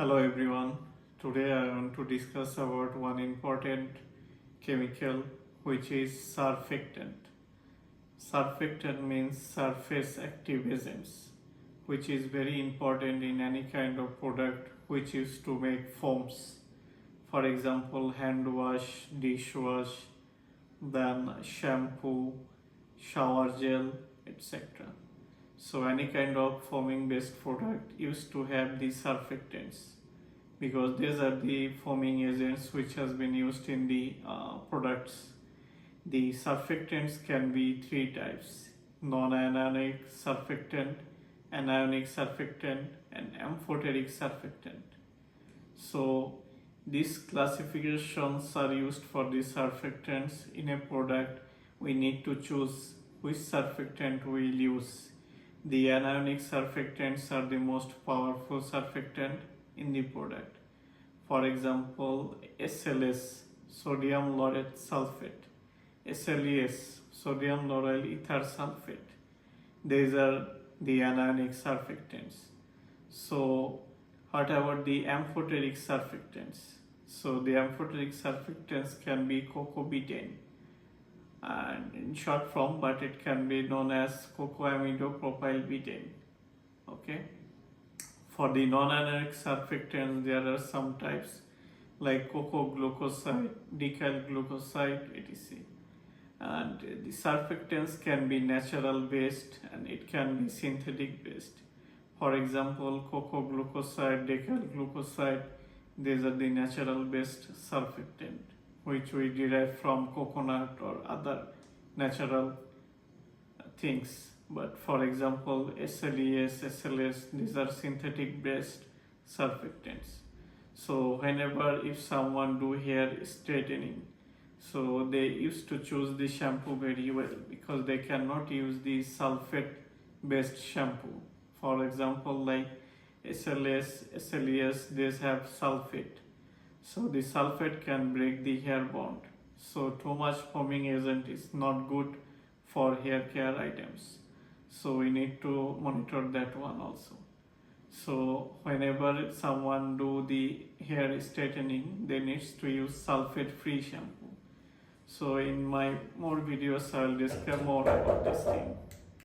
Hello everyone. Today I want to discuss about one important chemical which is surfactant. Surfactant means surface active agents, which is very important in any kind of product which is to make foams. For example, hand wash, dish wash, then shampoo, shower gel, etc. So any kind of foaming based product used to have the surfactants because these are the foaming agents which has been used in the products. The surfactants can be three types: non-anionic surfactant, anionic surfactant, and amphoteric surfactant. So these classifications are used for the surfactants in a product. We need to choose which surfactant we will use. The anionic surfactants are the most powerful surfactant in the product. For example, SLS, sodium lauryl sulfate, SLES, sodium lauryl ether sulfate. These are the anionic surfactants. So, what about the amphoteric surfactants? So, the amphoteric surfactants can be cocobetane, and in short form, but it can be known as cocoamidopropylbutane. Okay. For the non-anionic surfactants, there are some types like cocoa glucoside, decyl glucoside, etc. And the surfactants can be natural based and it can be synthetic based. For example, cocoa glucoside, decyl glucoside, these are the natural based surfactant which we derive from coconut or other natural things. But for example, SLES, SLS, these are synthetic based surfactants. So whenever if someone do hair straightening, so they used to choose the shampoo very well because they cannot use the sulfate based shampoo. For example, like SLS, SLES, these have sulfate. So the sulfate can break the hair bond. So too much foaming agent is not good for hair care items. So we need to monitor that one also. So whenever someone do the hair straightening, they needs to use sulfate free shampoo. So in my more videos I will discuss more about this thing.